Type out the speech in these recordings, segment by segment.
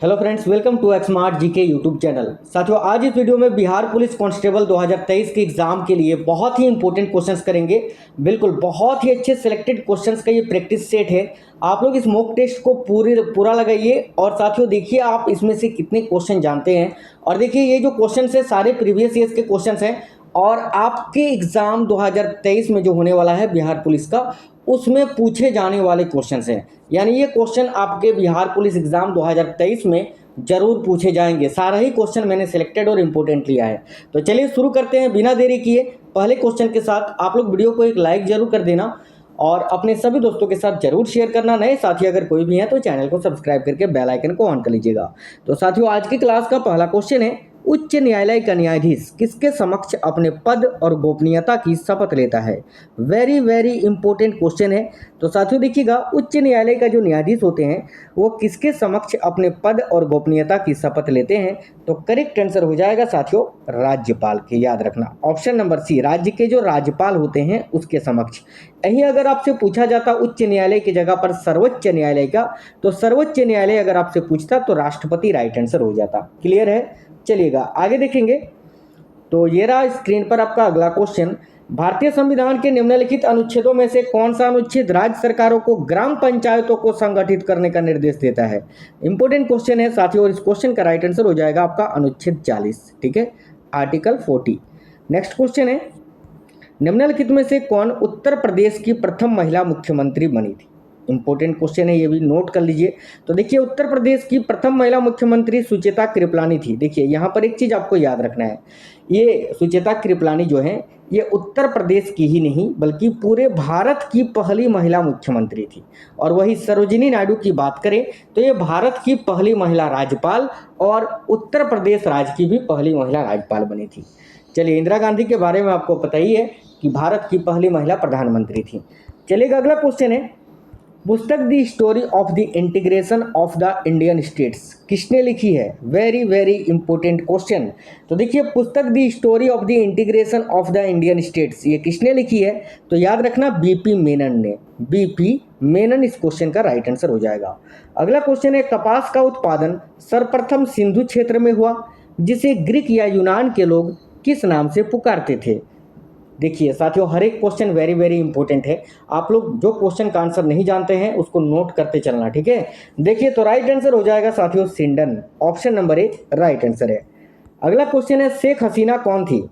Hello friends, welcome to Xmart GK YouTube channel. साथियों, आज इस वीडियो में बिहार पुलिस कांस्टेबल 2023 के एग्जाम के लिए बहुत ही इंपॉर्टेंट क्वेश्चंस करेंगे। बिल्कुल बहुत ही अच्छे सिलेक्टेड क्वेश्चंस का ये प्रैक्टिस सेट है। आप लोग इस मॉक टेस्ट को पूरा लगाइए और साथियों देखिए आप इसमें से कितने क्वेश्चन जानते हैं। और देखिए ये जो क्वेश्चन है सारे प्रीवियस ईयर्स के क्वेश्चन हैं और आपके एग्जाम 2023 में जो होने वाला है बिहार पुलिस का, उसमें पूछे जाने वाले क्वेश्चंस हैं। यानी ये क्वेश्चन आपके बिहार पुलिस एग्जाम 2023 में जरूर पूछे जाएंगे। सारा ही क्वेश्चन मैंने सिलेक्टेड और इम्पोर्टेंट लिया है। तो चलिए शुरू करते हैं बिना देरी किए। पहले क्वेश्चन के साथ आप लोग वीडियो को एक लाइक जरूर कर देना और अपने सभी दोस्तों के साथ जरूर शेयर करना। नए साथी अगर कोई भी हैं तो चैनल को सब्सक्राइब करके बेल आइकन को ऑन कर लीजिएगा। तो साथियों आज की क्लास का पहला क्वेश्चन है, उच्च न्यायालय का न्यायाधीश किसके समक्ष अपने पद और गोपनीयता की शपथ लेता है। वेरी वेरी इंपॉर्टेंट क्वेश्चन है। तो साथियों देखिएगा, उच्च न्यायालय का जो न्यायाधीश होते हैं वो किसके समक्ष अपने पद और गोपनीयता की शपथ लेते हैं। तो करेक्ट आंसर हो जाएगा साथियों राज्यपाल के। याद रखना ऑप्शन नंबर सी, राज्य के जो राज्यपाल होते हैं उसके समक्ष। यही अगर आपसे पूछा जाता उच्च न्यायालय की जगह पर सर्वोच्च न्यायालय का, तो सर्वोच्च न्यायालय अगर आपसे पूछता तो राष्ट्रपति राइट आंसर हो जाता। क्लियर है। चलिएगा आगे देखेंगे। तो ये रहा स्क्रीन पर आपका अगला क्वेश्चन, भारतीय संविधान के निम्नलिखित अनुच्छेदों में से कौन सा अनुच्छेद राज्य सरकारों को ग्राम पंचायतों को संगठित करने का निर्देश देता है। इंपॉर्टेंट क्वेश्चन है साथियों और इस क्वेश्चन का राइट आंसर हो जाएगा आपका अनुच्छेद 40। ठीक है, आर्टिकल 40। नेक्स्ट क्वेश्चन है, निम्नलिखित में से कौन उत्तर प्रदेश की प्रथम महिला मुख्यमंत्री बनी थी। इंपॉर्टेंट क्वेश्चन है, ये भी नोट कर लीजिए। तो देखिए उत्तर प्रदेश की प्रथम महिला मुख्यमंत्री सुचेता कृपलानी थी। देखिए यहाँ पर एक चीज आपको याद रखना है, ये सुचेता कृपलानी जो है ये उत्तर प्रदेश की ही नहीं बल्कि पूरे भारत की पहली महिला मुख्यमंत्री थी। और वही सरोजिनी नायडू की बात करें तो ये भारत की पहली महिला राज्यपाल और उत्तर प्रदेश राज्य की भी पहली महिला राज्यपाल बनी थी। चलिए, इंदिरा गांधी के बारे में आपको पता ही है कि भारत की पहली महिला प्रधानमंत्री थी। चलिएगा अगला क्वेश्चन है, पुस्तक the story of the integration of the Indian states किसने लिखी है। Very very important question. तो देखिए पुस्तक the story of the integration of the Indian states ये किसने लिखी है। तो याद रखना बीपी मेनन ने। बीपी मेनन इस क्वेश्चन का राइट आंसर हो जाएगा। अगला क्वेश्चन है, कपास का उत्पादन सर्वप्रथम सिंधु क्षेत्र में हुआ जिसे ग्रीक या यूनान के लोग किस नाम से पुकारते थे। देखिए साथियों हर एक क्वेश्चन वेरी वेरी इंपॉर्टेंट है। आप लोग जो क्वेश्चन का आंसर नहीं जानते हैं उसको नोट करते चलना। ठीक है, देखिए तो राइट आंसर हो जाएगा साथियों सिंडन। ऑप्शन नंबर 1 राइट आंसर है। अगला क्वेश्चन है, शेख हसीना कौन थी।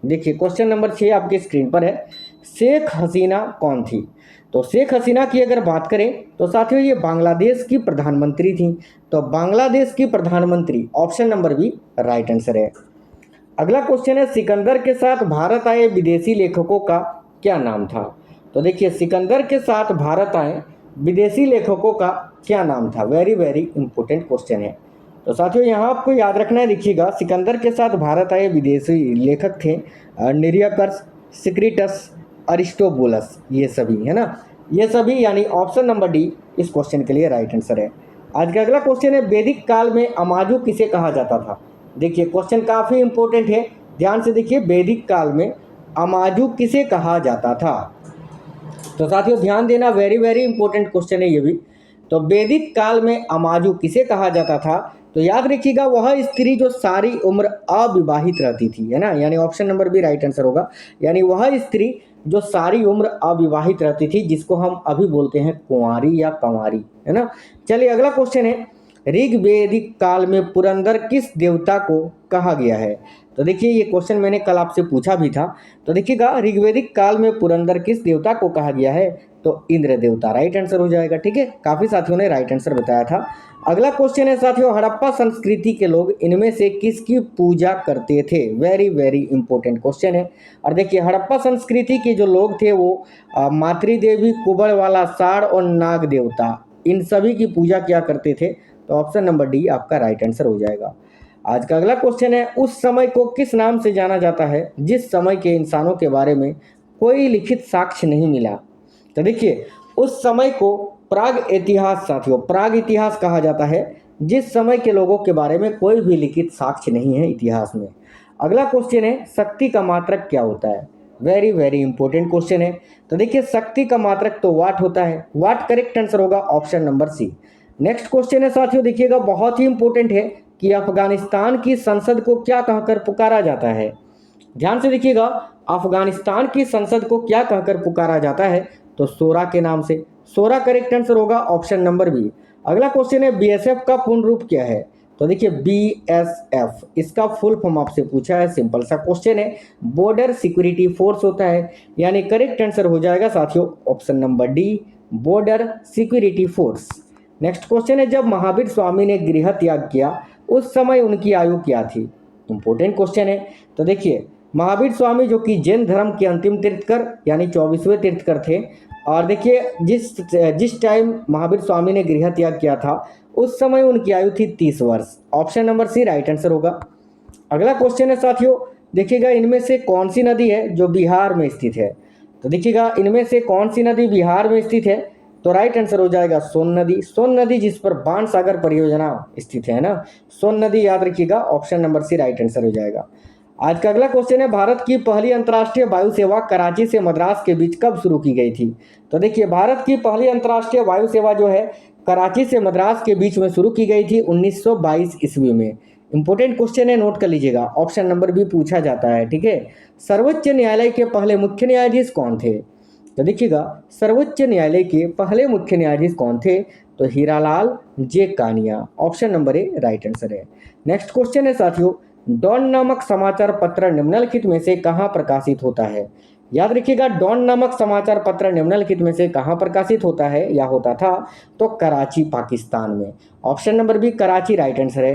देखिए क्वेश्चन नंबर 6 आपके स्क्रीन पर है, शेख हसीना कौन थी। तो शेख हसीना की अगर बात करें तो साथियों ये बांग्लादेश की प्रधानमंत्री थी। तो बांग्लादेश की प्रधानमंत्री option number B right answer है। अगला क्वेश्चन है, सिकंदर के साथ भारत आए विदेशी लेखकों का क्या नाम था। तो देखिए सिकंदर के साथ भारत आए विदेशी लेखकों का क्या नाम था। वेरी वेरी इंपॉर्टेंट क्वेश्चन है। तो साथियों यहाँ आपको याद रखना है, देखिएगा सिकंदर के साथ भारत आए विदेशी लेखक थे निरियकर्स, सिक्रीटस, अरिस्टोबुलस, ये सभी है ना, ये सभी यानी ऑप्शन नंबर डी इस क्वेश्चन के लिए राइट आंसर है। आज का अगला क्वेश्चन है, वैदिक काल में अमाजु किसे कहा जाता था। देखिए क्वेश्चन काफी इंपॉर्टेंट है, ध्यान से देखिए, वैदिक काल में अमाजु किसे कहा जाता था। तो साथियों ध्यान देना, वेरी वेरी इंपॉर्टेंट क्वेश्चन है ये भी। तो वैदिक काल में अमाजु किसे कहा जाता था। तो याद रखिएगा वह स्त्री जो सारी उम्र अविवाहित रहती थी, है ना, यानी option number B right answer होगा। यानी वह स्त्री जो सारी उम्र अविवाहित रहती थी जिसको हम अभी बोलते हैं कुंवारी या कंवारी, है ना। चलिए अगला क्वेश्चन है, ऋग्वेदिक काल में पुरंदर किस देवता को कहा गया है। तो देखिए ये क्वेश्चन मैंने कल आपसे पूछा भी था। तो देखिएगा ऋग्वेदिक काल में पुरंदर किस देवता को कहा गया है। तो इंद्र देवता राइट आंसर हो जाएगा। ठीक है, काफी साथियों ने राइट आंसर बताया था। अगला क्वेश्चन है साथियों, हड़प्पा संस्कृति के लोग इनमें से किसकी पूजा करते थे। वेरी वेरी इंपॉर्टेंट क्वेश्चन है। और देखिए हड़प्पा संस्कृति के जो लोग थे वो मातृदेवी, कुबड़ वाला साड़ और नाग देवता, इन सभी की पूजा किया करते थे। तो ऑप्शन नंबर डी आपका राइट आंसर हो जाएगा। आज का अगला क्वेश्चन है, उस समय को किस नाम से जाना जाता है जिस समय के इंसानों के बारे में कोई लिखित साक्ष्य नहीं मिला। तो देखिए उस समय को प्राग इतिहास, साथियों प्राग इतिहास कहा जाता है जिस समय के लोगों के बारे में कोई भी लिखित साक्ष्य नहीं है इतिहास में। अगला क्वेश्चन है, शक्ति का मात्रक क्या होता है। वेरी वेरी इंपॉर्टेंट क्वेश्चन है। तो देखिए शक्ति का मात्रक तो वाट होता है। वाट करेक्ट आंसर होगा option number C. Next question है साथियों, देखिएगा बहुत ही इंपॉर्टेंट है कि अफगानिस्तान की संसद को क्या कहकर पुकारा जाता है। ध्यान से देखिएगा, अफगानिस्तान की संसद को क्या कहकर पुकारा जाता है, तो शोरा के नाम से। शोरा करेक्ट आंसर होगा, ऑप्शन नंबर बी। अगला क्वेश्चन है बीएसएफ का पूर्ण रूप क्या है, तो देखिए बीएसएफ इसका फुल फॉर्म आपसे पूछा है, सिंपल सा क्वेश्चन है, बॉर्डर सिक्योरिटी फोर्स होता है, यानी करेक्ट आंसर हो जाएगा साथियों option number D, border security force. Next question है, जब महावीर स्वामी ने गृह त्याग किया उस समय उनकी आयु क्या थी। इंपॉर्टेंट क्वेश्चन है। तो देखिए महावीर स्वामी जो कि जैन धर्म के अंतिम तीर्थकर यानी 24वें तीर्थकर थे, और देखिए जिस टाइम महावीर स्वामी ने गृह त्याग किया था उस समय उनकी आयु थी 30 वर्ष। Option number C right answer होगा। अगला क्वेश्चन है साथियों, देखिएगा इनमें से कौन सी नदी है जो बिहार में स्थित है, तो देखिएगा इनमें से कौन सी नदी बिहार में स्थित है, तो राइट आंसर हो जाएगा सोन नदी। सोन नदी जिस पर बाणसागर परियोजना स्थित है ना, सोन नदी याद रखिएगा, option number C right answer हो जाएगा। आज का अगला क्वेश्चन है, भारत की पहली अंतर्राष्ट्रीय वायु सेवा कराची से मद्रास के बीच कब शुरू की गई थी। तो देखिए भारत की पहली अंतर्राष्ट्रीय वायु सेवा जो है कराची से मद्रास के बीच में शुरू की गई थी 1922 ईस्वी में। इंपॉर्टेंट क्वेश्चन है, नोट कर लीजिएगा, ऑप्शन नंबर भी पूछा जाता है, ठीक है। सर्वोच्च न्यायालय के पहले मुख्य न्यायाधीश कौन थे, तो देखिएगा सर्वोच्च न्यायालय के पहले मुख्य न्यायाधीश कौन थे, तो Hiralal J Kania, option number A right answer है। नेक्स्ट क्वेश्चन है साथियों, डॉन नामक समाचार पत्र निम्नलिखित में से कहाँ प्रकाशित होता है। याद रखिएगा डॉन नामक समाचार पत्र निम्नलिखित में से कहाँ प्रकाशित होता है या होता था, तो कराची पाकिस्तान में। Option number B Karachi right answer है।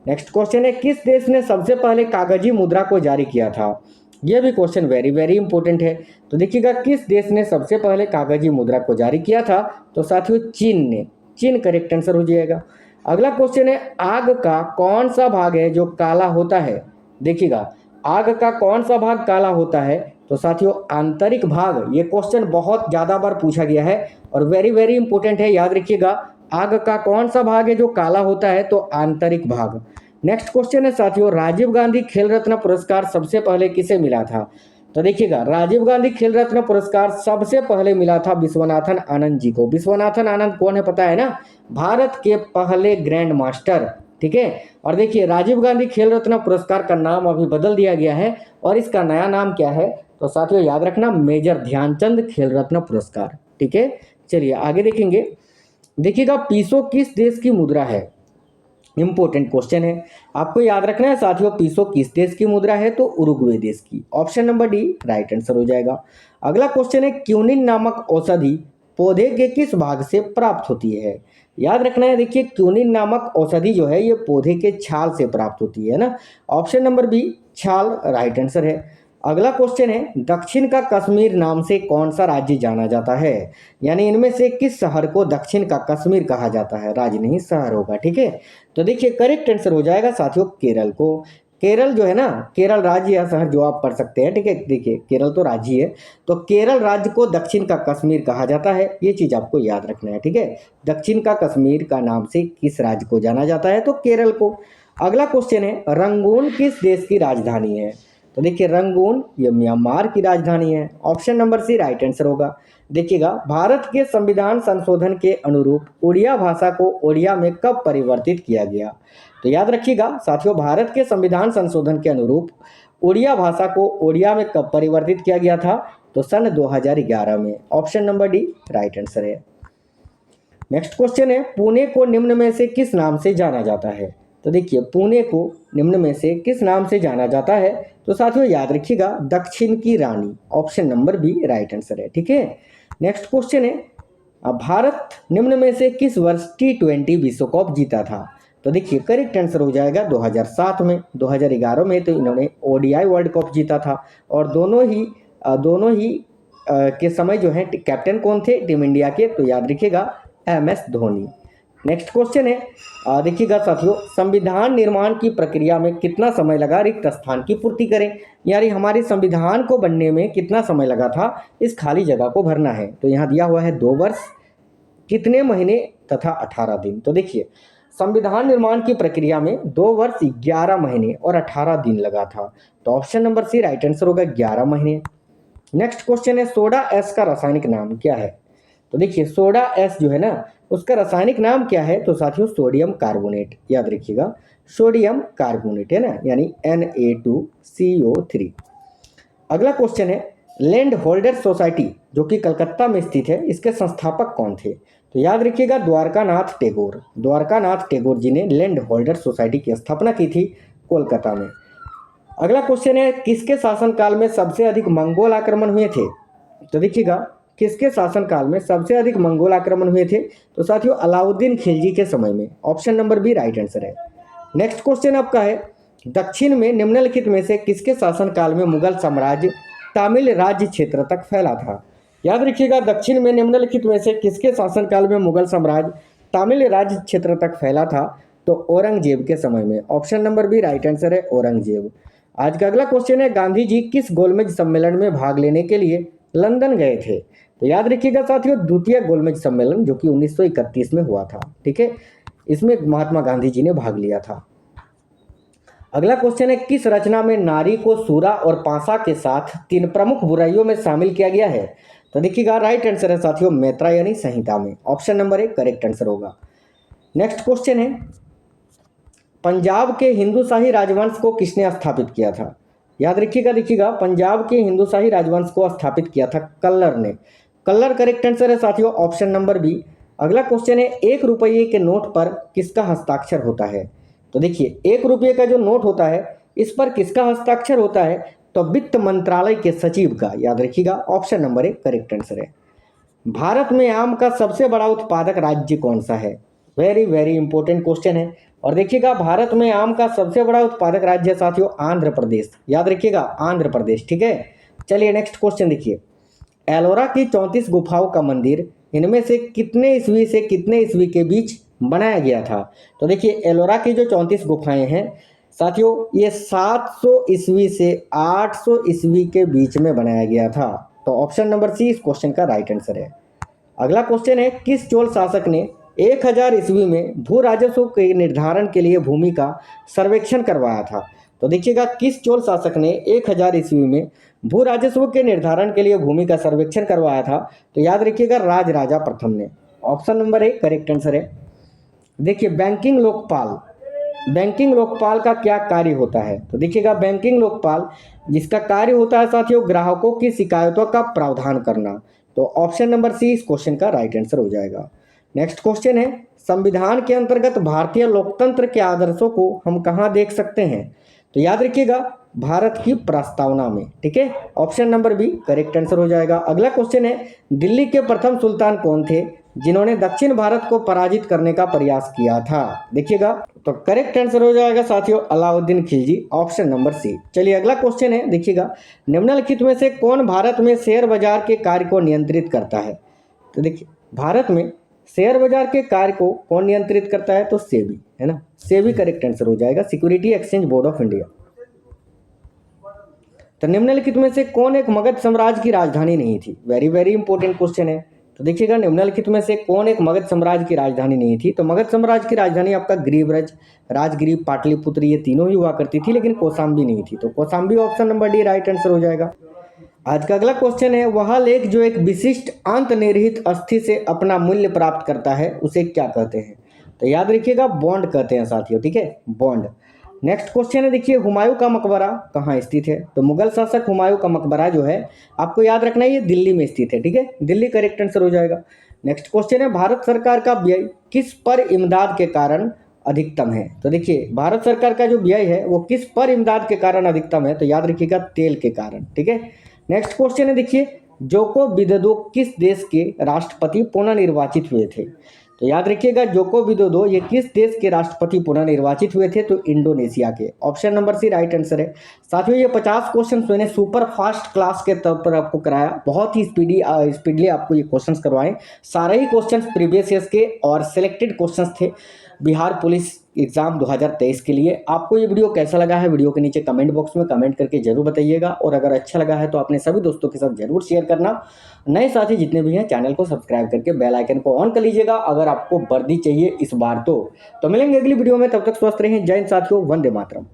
नेक्स्ट क्वेश्चन है, किस देश ने सबसे पहले कागजी मुद्रा को जारी किया था। यह भी क्वेश्चन वेरी वेरी इंपॉर्टेंट है। तो देखिएगा किस देश ने सबसे पहले कागजी मुद्रा को जारी किया था, तो साथियों चीन ने। चीन करेक्ट आंसर हो जाएगा। अगला क्वेश्चन है, आग का कौन सा भाग है जो काला होता है। देखिएगा आग का कौन सा भाग काला होता है, तो साथियों आंतरिक भाग। ये क्वेश्चन बहुत ज़्यादा बार पूछा गया है और वेरी वेरी इंपॉर्टेंट है, याद रखिएगा आग का कौन सा भाग है जो काला होता है, तो आंतरिक भाग। नेक्स्ट क्वेश्चन है साथियों, राजीव गांधी खेल रत्न पुरस्कार सबसे पहले किसे मिला था। तो देखिएगा राजीव गांधी खेल रत्न पुरस्कार सबसे पहले मिला था विश्वनाथन आनंद जी को। विश्वनाथन आनंद कौन है पता है ना, भारत के पहले ग्रैंड मास्टर, ठीक है। और देखिए राजीव गांधी खेल रत्न पुरस्कार का नाम अभी बदल दिया गया है और इसका नया नाम क्या है, तो साथियों याद रखना मेजर ध्यानचंद खेल रत्न पुरस्कार, ठीक है। चलिए आगे देखेंगे। देखिएगा पीसो किस देश की मुद्रा है। इंपॉर्टेंट क्वेश्चन है, आपको याद रखना है साथियों पीसो किस देश की मुद्रा है, तो उरुग्वे देश की। Option number D right answer हो जाएगा। अगला क्वेश्चन है, क्यूनिन नामक औषधि पौधे के किस भाग से प्राप्त होती है। याद रखना है, देखिए क्यूनिन नामक औषधि जो है ये पौधे के छाल से प्राप्त होती है ना, ऑप्शन नंबर बी छाल राइट आंसर है। अगला क्वेश्चन है, दक्षिण का कश्मीर नाम से कौन सा राज्य जाना जाता है, यानी इनमें से किस शहर को दक्षिण का कश्मीर कहा जाता है, राज्य नहीं शहर होगा, ठीक है। तो देखिए करेक्ट आंसर हो जाएगा साथियों केरल को। केरल जो है ना, केरल राज्य या शहर जो आप पढ़ सकते हैं, ठीक है। देखिए केरल तो राज्य है, तो केरल राज्य को दक्षिण का कश्मीर कहा जाता है, ये चीज आपको याद रखना है, ठीक है। दक्षिण का कश्मीर का नाम से किस राज्य को जाना जाता है, तो केरल को। अगला क्वेश्चन है, रंगून किस देश की राजधानी है। तो देखिए रंगून ये म्यांमार की राजधानी है, option number C right answer होगा। देखिएगा भारत के संविधान संशोधन के अनुरूप उड़िया भाषा को ओडिया में कब परिवर्तित किया गया। तो याद रखिएगा साथियों भारत के संविधान संशोधन के अनुरूप उड़िया भाषा को ओडिया में कब परिवर्तित किया गया था, तो सन 2011 में। Option number D right answer है। नेक्स्ट क्वेश्चन है, पुणे को निम्न में से किस नाम से जाना जाता है। तो देखिए पुणे को निम्न में से किस नाम से जाना जाता है, तो साथियों याद रखिएगा दक्षिण की रानी, option number B right answer है, ठीक है। नेक्स्ट क्वेश्चन है, भारत निम्न में से किस वर्ष T20 विश्व कप जीता था। तो देखिए करेक्ट आंसर हो जाएगा 2007 में। 2011 में तो इन्होंने ODI वर्ल्ड कप जीता था, और दोनों ही के समय जो है कैप्टन कौन थे टीम इंडिया के, तो याद रखिएगा MS धोनी। नेक्स्ट क्वेश्चन है, देखिएगा साथियों संविधान निर्माण की प्रक्रिया में कितना समय लगा रिक्त स्थान की पूर्ति करें, यानी हमारे संविधान को बनने में कितना समय लगा था इस खाली जगह को भरना है। तो यहाँ दिया हुआ है 2 वर्ष, कितने महीने तथा 18 दिन। तो देखिए संविधान निर्माण की प्रक्रिया में 2 वर्ष 11 महीने और 18 दिन लगा था, तो option number C right answer होगा 11 महीने। नेक्स्ट क्वेश्चन है, सोडा ऐश का रासायनिक नाम क्या है। तो देखिए सोडा एस जो है ना उसका रासायनिक नाम क्या है, तो साथियों सोडियम कार्बोनेट, याद रखिएगा सोडियम कार्बोनेट है ना, यानी Na2CO3। अगला क्वेश्चन है लैंड होल्डर सोसाइटी जो कि कलकत्ता में स्थित है, इसके संस्थापक कौन थे, तो याद रखिएगा द्वारकानाथ टैगोर। द्वारकानाथ टैगोर जी ने लैंड होल्डर सोसाइटी की स्थापना की थी कोलकाता में। अगला क्वेश्चन है किसके शासनकाल में सबसे अधिक मंगोल आक्रमण हुए थे, तो देखिएगा किसके शासनकाल में सबसे अधिक मंगोल आक्रमण हुए थे, तो साथियों अलाउद्दीन खिलजी के समय में। Option number B right answer है। नेक्स्ट क्वेश्चन आपका है दक्षिण में निम्नलिखित में से किसके शासनकाल में मुगल साम्राज्य तमिल राज्य क्षेत्र तक फैला था, याद रखिएगा दक्षिण में निम्नलिखित में से किसके शासनकाल में मुगल साम्राज्य तमिल राज्य क्षेत्र तक फैला था, तो औरंगजेब के समय में। Option number B right answer है औरंगजेब। आज का अगला क्वेश्चन है गांधी जी किस गोलमेज सम्मेलन में भाग लेने के लिए लंदन गए थे, तो याद रखिएगा साथियों द्वितीय गोलमेज सम्मेलन जो कि 1931 में हुआ था, ठीक है, इसमें महात्मा गांधी जी ने भाग लिया था। अगला क्वेश्चन है किस रचना में नारी को सूरा और पासा के साथ 3 प्रमुख बुराइयों में शामिल किया गया है, तो देखिएगा राइट आंसर है साथियों मैत्रेयनी संहिता में। ऑप्शन नंबर 1 करेक्ट आंसर होगा। नेक्स्ट क्वेश्चन है पंजाब के हिंदूशाही राजवंश को किसने स्थापित किया था, याद रखिएगा देखिएगा पंजाब के हिंदूशाही राजवंश को स्थापित किया था कल्लर ने। कल्लर करेक्ट आंसर है साथियों ऑप्शन नंबर बी। अगला क्वेश्चन है 1 रुपये के नोट पर किसका हस्ताक्षर होता है, तो देखिए 1 रुपये का जो नोट होता है इस पर किसका हस्ताक्षर होता है, तो वित्त मंत्रालय के सचिव का, याद रखिएगा ऑप्शन नंबर 1 करेक्ट आंसर है। भारत में आम का सबसे बड़ा उत्पादक राज्य कौन सा है, वेरी वेरी इंपॉर्टेंट क्वेश्चन है। और देखिएगा भारत में आम का सबसे बड़ा उत्पादक राज्य साथियों आंध्र प्रदेश, याद रखिएगा आंध्र प्रदेश, ठीक है। चलिए नेक्स्ट क्वेश्चन देखिए एलोरा की 34 गुफाओं का मंदिर इनमें से कितने ईस्वी से कितने ईस्वी के बीच बनाया गया था, तो देखिए एलोरा की जो 34 गुफाएं हैं साथियों ये 700 ईस्वी से 800 ईस्वी के बीच में बनाया गया था, तो ऑप्शन नंबर सी इस क्वेश्चन का राइट आंसर है। अगला क्वेश्चन है किस चोल शासक ने 1000 ईस्वी में भू राजस्व के निर्धारण के लिए भूमि का सर्वेक्षण करवाया था, तो देखिएगा किस चोल शासक ने 1000 ईस्वी में भू राजस्व के निर्धारण के लिए भूमि का सर्वेक्षण करवाया था, तो याद रखिएगा राजराजा प्रथम ने। ऑप्शन नंबर 1 करेक्ट आंसर है। देखिए बैंकिंग लोकपाल का क्या कार्य होता है, तो देखिएगा बैंकिंग लोकपाल जिसका कार्य होता है साथियों ग्राहकों की शिकायतों का प्रावधान करना, तो ऑप्शन नंबर सी इस क्वेश्चन का राइट आंसर हो जाएगा। नेक्स्ट क्वेश्चन है संविधान के अंतर्गत भारतीय लोकतंत्र के आदर्शों को हम कहाँ देख सकते हैं, तो याद रखिएगा भारत की प्रस्तावना में, ठीक है, option number B correct answer हो जाएगा। अगला क्वेश्चन है दिल्ली के प्रथम सुल्तान कौन थे जिन्होंने दक्षिण भारत को पराजित करने का प्रयास किया था, देखिएगा तो करेक्ट आंसर हो जाएगा साथियों Alauddin Khilji, option number C. चलिए अगला क्वेश्चन है देखिएगा निम्नलिखित में से कौन भारत में शेयर बाजार के कार्य को नियंत्रित करता है, तो देखिए भारत में शेयर बाजार के कार्य को कौन नियंत्रित करता है, तो सेबी है ना, सेबी करेक्ट आंसर हो जाएगा, security exchange board of India. तो निम्नलिखित में से कौन एक मगध साम्राज्य की राजधानी नहीं थी, वेरी वेरी इंपॉर्टेंट क्वेश्चन है। तो देखिएगा निम्नलिखित में से कौन एक मगध साम्राज्य की राजधानी नहीं थी, तो मगध साम्राज्य की राजधानी आपका गिरिब्रज, राजगिरी, पाटलिपुत्र ये तीनों ही हुआ करती थी, लेकिन कौशाम्बी नहीं थी, तो Kaushambi option number D right answer हो जाएगा। आज का अगला क्वेश्चन है वह लेख जो एक विशिष्ट अंतर्निहित अस्थि से अपना मूल्य प्राप्त करता है उसे क्या कहते हैं, तो याद रखिएगा बॉन्ड कहते हैं साथियों, ठीक है, बॉन्ड। नेक्स्ट क्वेश्चन है देखिए हुमायूं का मकबरा कहाँ स्थित है, तो मुगल शासक हुमायूं का मकबरा जो है आपको याद रखना है ये दिल्ली में स्थित है, ठीक है, दिल्ली करेक्ट आंसर हो जाएगा। नेक्स्ट क्वेश्चन है भारत सरकार का व्यय किस पर इमदाद के कारण अधिकतम है, तो देखिए भारत सरकार का जो व्यय है वो किस पर इमदाद के कारण अधिकतम है, तो याद रखिएगा तेल के कारण, ठीक है। नेक्स्ट क्वेश्चन है देखिए जोको विदोदो किस देश के राष्ट्रपति पुनः निर्वाचित हुए थे, तो याद रखिएगा जोको विदोदो ये किस देश के राष्ट्रपति पुनः निर्वाचित हुए थे, तो इंडोनेशिया के, option number C right answer है। साथियों ये 50 क्वेश्चन मैंने सुपर फास्ट क्लास के तौर पर आपको कराया, बहुत ही स्पीडली आपको ये क्वेश्चंस करवाए, सारे ही क्वेश्चंस प्रीवियस ईयर्स के और सिलेक्टेड क्वेश्चंस थे बिहार पुलिस एग्जाम 2023 के लिए। आपको ये वीडियो कैसा लगा है वीडियो के नीचे कमेंट बॉक्स में कमेंट करके जरूर बताइएगा, और अगर अच्छा लगा है तो अपने सभी दोस्तों के साथ जरूर शेयर करना। नए साथी जितने भी हैं चैनल को सब्सक्राइब करके बेल आइकन को ऑन कर लीजिएगा अगर आपको वर्दी चाहिए इस बार तो मिलेंगे अगली वीडियो में, तब तक स्वस्थ रहें, जय हिंद साथियों, वंदे मातरम।